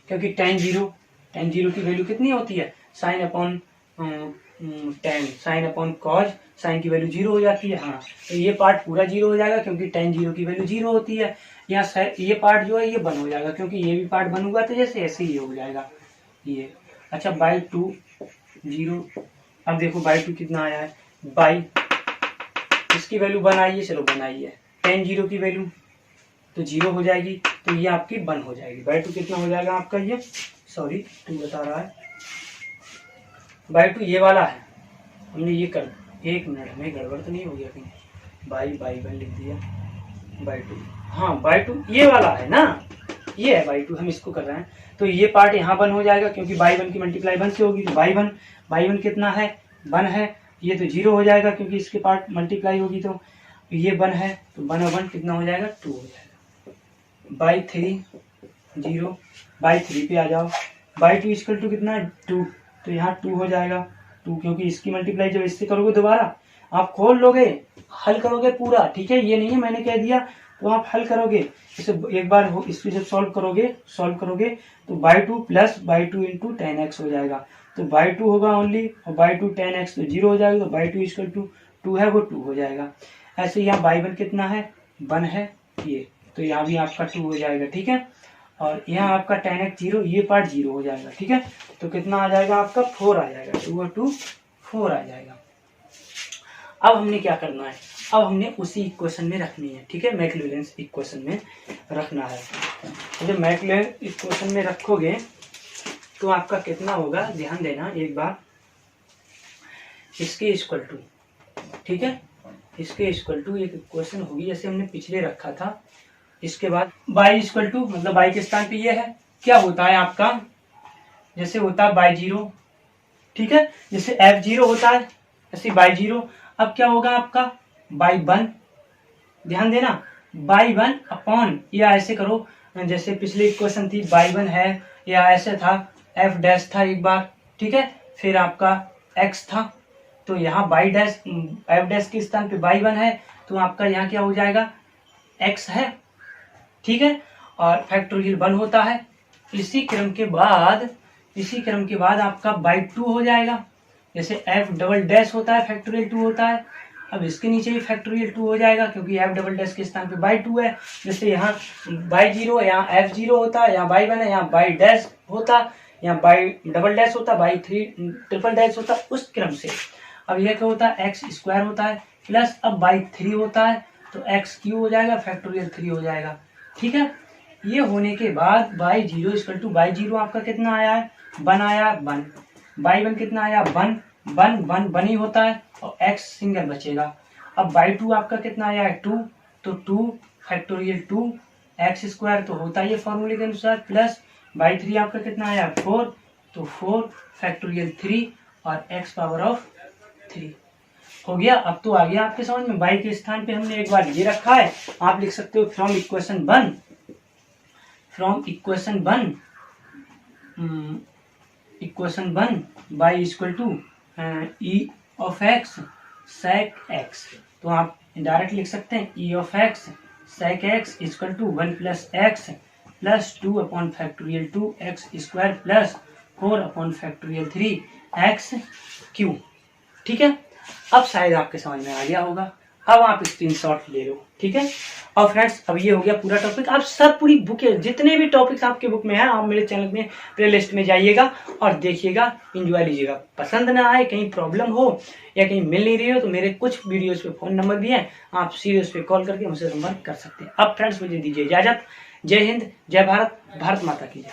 क्योंकि tan 0 की वैल्यू कितनी होती है, sine upon tan, sine upon cos, sine की वैल्यू 0 हो जाती है। हाँ तो ये पार्ट पूरा 0 हो जाएगा क्योंकि tan 0 की वैल्यू 0 होती है। यहाँ ये पार्ट जो है ये 1 हो जाएगा क्योंकि ये भी पार्ट 1 हुआ था जैसे, ऐसे ही हो जाएगा ये। अच्छा बाई 2 0, अब देखो बाई 2 कितना आया है, बाई इसकी वैल्यू 1 आई है, चलो 1 आई है, tan 0 की वैल्यू तो 0 हो जाएगी, तो ये आपकी 1 हो जाएगी। बाई 2 कितना हो जाएगा आपका, ये सॉरी 2 बता रहा है, बाई 2 ये वाला है, हमने ये कर, एक मिनट हमें गड़बड़ तो नहीं हो गया कहीं, बाई 1 लिख दिया, बाई 2, हाँ बाई 2 ये वाला है ना, ये है बाई 2, हम इसको कर रहे हैं। तो ये पार्ट यहाँ 1 हो जाएगा क्योंकि बाई 1 की मल्टीप्लाई 1 से होगी, तो बाई 1 कितना है 1 है, ये तो 0 हो जाएगा क्योंकि इसके पार्ट मल्टीप्लाई होगी, तो ये 1 है, तो 1 और 1 कितना हो जाएगा 2 हो जाएगा। बाई 3 0, बाई 3 पे आ जाओ, बाई 2 इक्वल टू कितना 2, तो यहाँ 2 हो जाएगा 2, क्योंकि इसकी मल्टीप्लाई जब इससे करोगे दोबारा आप खोल लोगे, हल करोगे पूरा, ठीक है, ये नहीं है मैंने कह दिया, तो आप हल करोगे इसे एक बार, इसको जब सॉल्व करोगे तो by 2 plus by 2 into 10x हो जाएगा, तो बाई 2 होगा ओनली, और बाई 2 10x तो 0 हो जाएगा, तो बाई 2 इक्वल टू 2 है वो 2 हो जाएगा। ऐसे यहाँ बाई 1 कितना है 1 है ये, तो यहाँ भी आपका 2 हो जाएगा, ठीक है, और यहाँ आपका 10x 0, ये पार्ट 0 हो जाएगा, ठीक है, तो कितना आ जाएगा आपका 4 आ जाएगा, 2 और 2 4 आ जाएगा। अब हमने क्या करना है, अब हमने उसी इक्वेशन में रखनी है, ठीक है, मैक्लॉरेंस इक्वेशन में रखना है। तो जब मैक्लॉरेंस इक्वेशन में रखोगे तो आपका कितना होगा, ध्यान देना एक बार, इसके इक्वल टू, ठीक है, इसके इक्वल टू एक इक्वेशन होगी जैसे हमने पिछले रखा था, इसके बाद बाई इक्वल टू, मतलब बाई के स्थान पे ये है, क्या होता है आपका, जैसे होता है बाई 0, ठीक है, जैसे f0 होता है ऐसे बाई 0, अब क्या होगा आपका बाई 1, ध्यान देना बाई वन अपॉन, या ऐसे करो जैसे पिछली इक्वेशन थी बाई वन है, या ऐसे था एफ डैश था एक बार, ठीक है, फिर आपका एक्स था, तो यहाँ बाई डैश एफ डैश के स्थान पे बाई वन है, तो आपका यहाँ क्या हो जाएगा एक्स है, ठीक है, और फैक्टोरियल 1 होता है। इसी क्रम के बाद आपका बाई 2 हो जाएगा, जैसे एफ डबल डैश होता है फैक्टोरियल 2 होता है, अब इसके नीचे भी फैक्टोरियल 2 हो जाएगा क्योंकि एफ डबल डैश के स्थान पे बाई 2 है। जैसे यहाँ बाई 0 यहाँ एफ 0 होता है, यहाँ बाई 1 है, यहाँ बाई डैश होता, यहाँ बाई डबल डैश होता, बाई 3 ट्रिपल डैश होता, उस क्रम से। अब यह क्या होता है एक्स स्क्वायर होता है, प्लस अब बाई 3 होता है तो एक्स क्यू हो जाएगा, फैक्टोरियल 3 हो जाएगा, ठीक है। ये होने के बाद बाई 0 इक्वल टू बाई 0 आपका कितना आया है 1 आया, 1 बाई 1 कितना आया 1 1 1 1 ही होता है और x सिंगल बचेगा। अब बाई 2 आपका कितना आया है 2, तो 2 फैक्टोरियल 2 एक्स स्क्वायर तो होता ही है फॉर्मूले के अनुसार, प्लस बाई 3 आपका कितना आया 4, तो 4 फैक्टोरियल 3 और x पावर ऑफ 3 हो गया। अब तो आ गया आपके समझ में, बाई के स्थान पे हमने एक बार ये रखा है, आप लिख सकते हो from equation 1 by equal to e of x sec x, तो आप डायरेक्ट लिख सकते हैं e of x sec x equal to 1 plus x plus 2 upon factorial 2 x square plus 4 upon factorial 3 x cube, ठीक है। अब शायद आपके समझ में आ गया होगा, अब आप स्क्रीनशॉट ले लो, ठीक है। और फ्रेंड्स अब ये हो गया पूरा टॉपिक, आप सब पूरी बुक जितने भी टॉपिक्स आपके बुक में है आप मेरे चैनल में प्लेलिस्ट में जाइएगा और देखिएगा, एंजॉय लीजिएगा। पसंद ना आए, कहीं प्रॉब्लम हो या कहीं मिल नहीं रही हो तो मेरे कुछ वीडियोस पे फोन नंबर भी है, आप सीधे उस पर कॉल करके मुझसे संपर्क कर सकते हैं। अब फ्रेंड्स मुझे दीजिए इजाजत, जय हिंद, जय भारत, भारत माता की जय।